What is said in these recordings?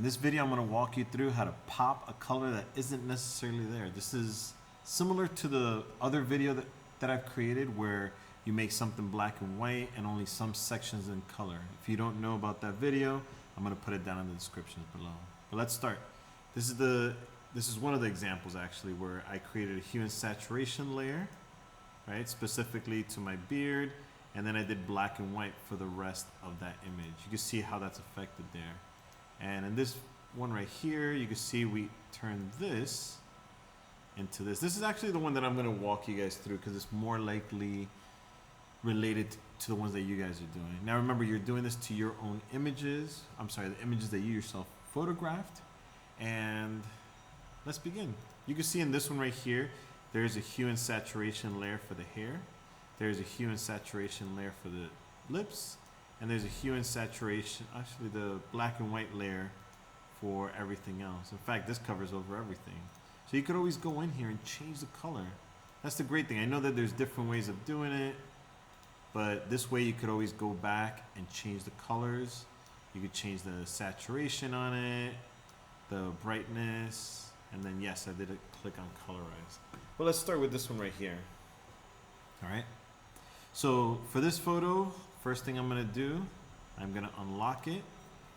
In this video, I'm going to walk you through how to pop a color that isn't necessarily there. This is similar to the other video that I've created where you make something black and white and only some sections in color. If you don't know about that video, I'm going to put it down in the descriptions below. But let's start. This is one of the examples actually where I created a hue and saturation layer, right, specifically to my beard, and then I did black and white for the rest of that image. You can see how that's affected there. And in this one right here, you can see we turned this into this. This is actually the one that I'm going to walk you guys through because it's more likely related to the ones that you guys are doing. Now remember, you're doing this to your own images. I'm sorry, the images that you yourself photographed. And let's begin. You can see in this one right here, there's a hue and saturation layer for the hair. There's a hue and saturation layer for the lips. And there's a hue and saturation, actually the black and white layer for everything else. In fact, this covers over everything. So you could always go in here and change the color. That's the great thing. I know that there's different ways of doing it, but this way you could always go back and change the colors. You could change the saturation on it, the brightness, and then yes, I did click on colorize. Well, let's start with this one right here. All right. So for this photo, first thing I'm going to do, I'm going to unlock it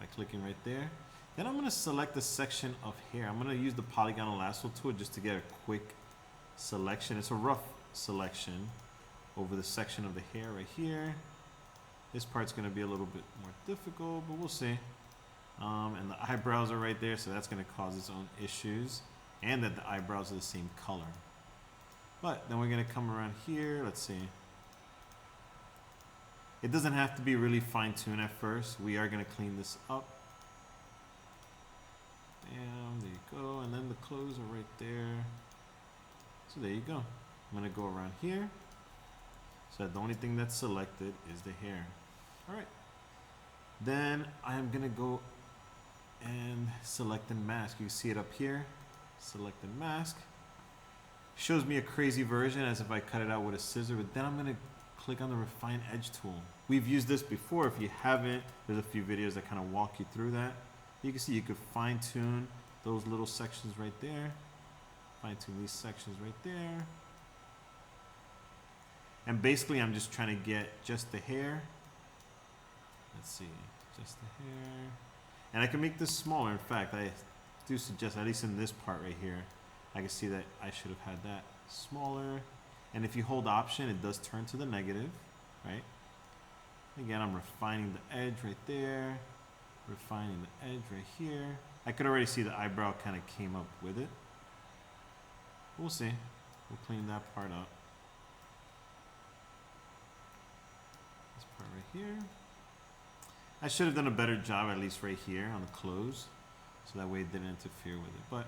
by clicking right there. Then I'm going to select the section of hair. I'm going to use the polygonal lasso tool just to get a quick selection. It's a rough selection over the section of the hair right here. This part's going to be a little bit more difficult, but we'll see. And the eyebrows are right there, so that's going to cause its own issues. And that the eyebrows are the same color. But then we're going to come around here. Let's see. It doesn't have to be really fine-tuned at first. We are going to clean this up. Bam, there you go. And then the clothes are right there. So there you go. I'm going to go around here. So the only thing that's selected is the hair. All right. Then I'm going to go and select and mask. You see it up here. Select and mask. Shows me a crazy version as if I cut it out with a scissor. But then I'm going to click on the refine edge tool. We've used this before. If you haven't, there's a few videos that kind of walk you through that. You can see you could fine tune those little sections right there. Fine tune these sections right there. And basically I'm just trying to get just the hair. Let's see, just the hair. And I can make this smaller. In fact, I do suggest, at least in this part right here, I can see that I should have had that smaller. And if you hold option, it does turn to the negative, right? Again, I'm refining the edge right there, refining the edge right here. I could already see the eyebrow kind of came up with it. We'll see. We'll clean that part up. This part right here. I should have done a better job, at least right here on the clothes, so that way it didn't interfere with it. But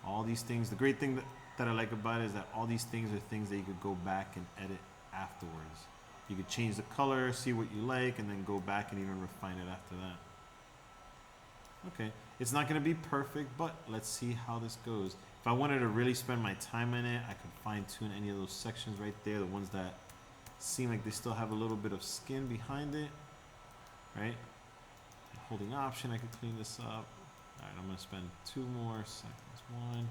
all these things, the great thing that I like about it is that all these things are things that you could go back and edit afterwards. You could change the color, see what you like, and then go back and even refine it after that. Okay, it's not going to be perfect, but let's see how this goes. If I wanted to really spend my time in it, I could fine tune any of those sections right there, the ones that seem like they still have a little bit of skin behind it, right? Holding option, I could clean this up. All right, I'm going to spend 2 more seconds. 1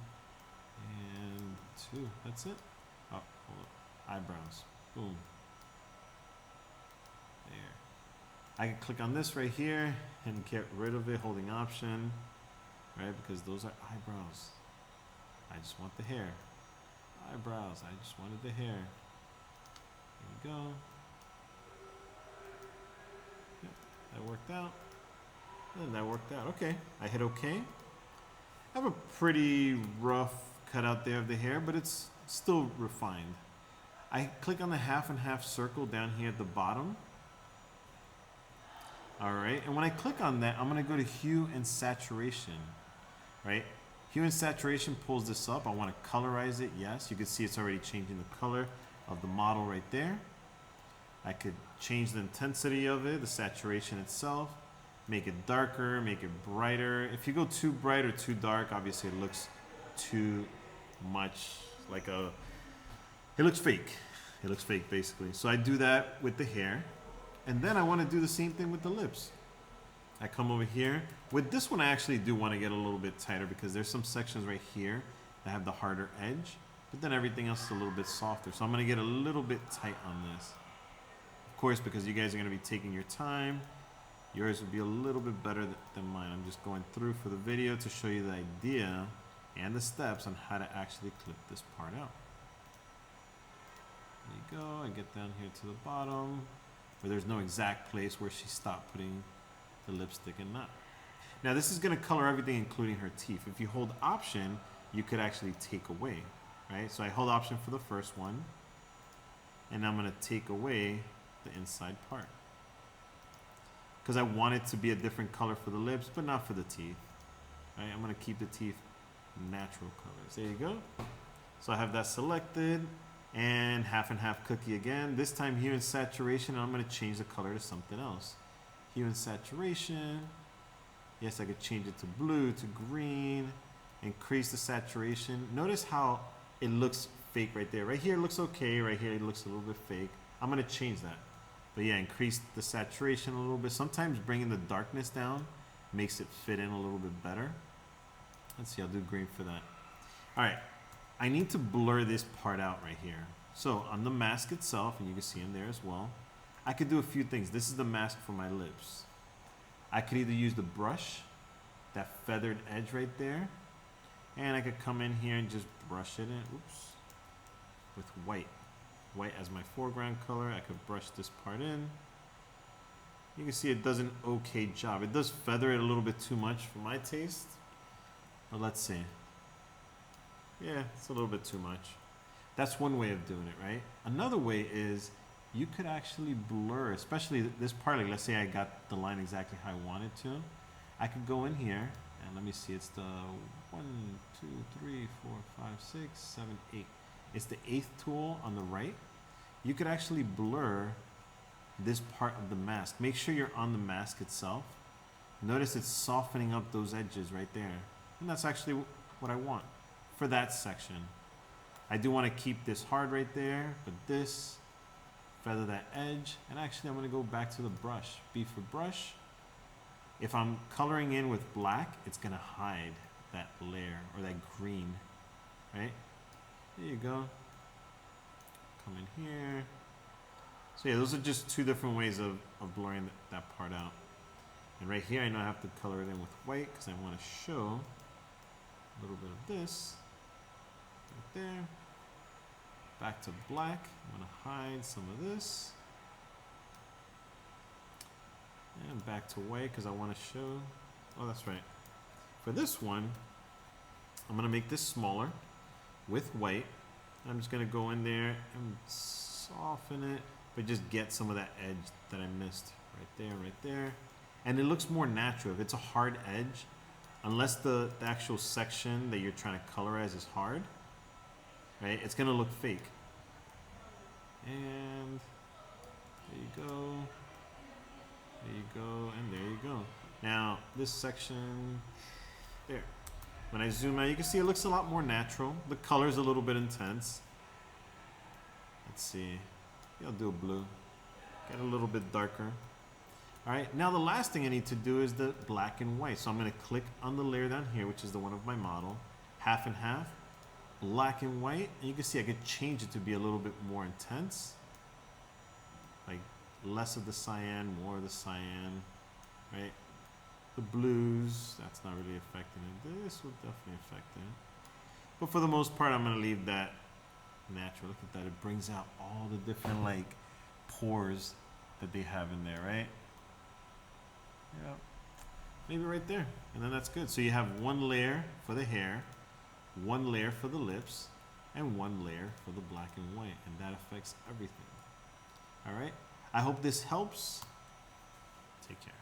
and 2. That's it. Oh, hold up. Eyebrows. Boom. There. I can click on this right here and get rid of it, holding option, right? Because those are eyebrows. I just want the hair. Eyebrows. I just wanted the hair. There we go. Yep, that worked out. And that worked out. Okay. I hit OK. I have a pretty rough cutout there of the hair, but it's still refined. I click on the half and half circle down here at the bottom. All right, and when I click on that, I'm going to go to hue and saturation, right? Hue and saturation pulls this up. I want to colorize it. Yes, you can see it's already changing the color of the model right there. I could change the intensity of it, the saturation itself, make it darker, make it brighter. If you go too bright or too dark, obviously it looks too much like it looks fake. It looks fake basically. So I do that with the hair. And then I want to do the same thing with the lips. I come over here. With this one, I actually do want to get a little bit tighter because there's some sections right here that have the harder edge, but then everything else is a little bit softer. So I'm going to get a little bit tight on this. Of course, because you guys are going to be taking your time, yours would be a little bit better than mine. I'm just going through for the video to show you the idea and the steps on how to actually clip this part out. There you go. I get down here to the bottom where there's no exact place where she stopped putting the lipstick and not. Now this is going to color everything including her teeth. If you hold option, you could actually take away, right? So I hold option for the first one, and I'm going to take away the inside part because I want it to be a different color for the lips, but not for the teeth, right? I'm going to keep the teeth natural colors. There you go. So I have that selected, and half and half cookie again. This time hue and saturation, I'm going to change the color to something else. Hue and saturation. Yes, I could change it to blue, to green, increase the saturation. Notice how it looks fake right there. Right here it looks okay, right here it looks a little bit fake. I'm gonna change that. But yeah, increase the saturation a little bit. Sometimes bringing the darkness down makes it fit in a little bit better. Let's see, I'll do green for that. All right, I need to blur this part out right here. So on the mask itself, and you can see in there as well, I could do a few things. This is the mask for my lips. I could either use the brush, that feathered edge right there, and I could come in here and just brush it in, oops, with white. White as my foreground color. I could brush this part in. You can see it does an okay job. It does feather it a little bit too much for my taste, but let's see. Yeah, it's a little bit too much. That's one way of doing it, right? Another way is you could actually blur, especially this part. Like, let's say I got the line exactly how I wanted to. I could go in here and let me see. It's the 1, 2, 3, 4, 5, 6, 7, 8. It's the 8th tool on the right. You could actually blur this part of the mask. Make sure you're on the mask itself. Notice it's softening up those edges right there. And that's actually what I want for that section. I do want to keep this hard right there, but this, feather that edge. And actually I'm going to go back to the brush. B for brush. If I'm coloring in with black, it's going to hide that layer or that green, right? There you go. Come in here. So yeah, those are just two different ways of blurring that part out. And right here, I know I have to color it in with white because I want to show a little bit of this right there. Back to black. I'm going to hide some of this. And back to white because I want to show. Oh, that's right. For this one, I'm going to make this smaller with white. I'm just going to go in there and soften it, but just get some of that edge that I missed right there. And it looks more natural. If it's a hard edge, unless the actual section that you're trying to colorize is hard, right, it's going to look fake. And there you go. There you go, and there you go. Now, this section, there. When I zoom out, you can see it looks a lot more natural. The color's a little bit intense. Let's see. I'll do a blue. Get a little bit darker. All right, now the last thing I need to do is the black and white. So I'm going to click on the layer down here, which is the one of my model. Half and half, black and white. And you can see I could change it to be a little bit more intense. Like less of the cyan, more of the cyan, right? The blues, that's not really affecting it. This will definitely affect it. But for the most part, I'm going to leave that natural. Look at that. It brings out all the different like pores that they have in there, right? Yeah. Maybe right there. And then that's good. So you have one layer for the hair, one layer for the lips, and one layer for the black and white. And that affects everything. All right. I hope this helps. Take care.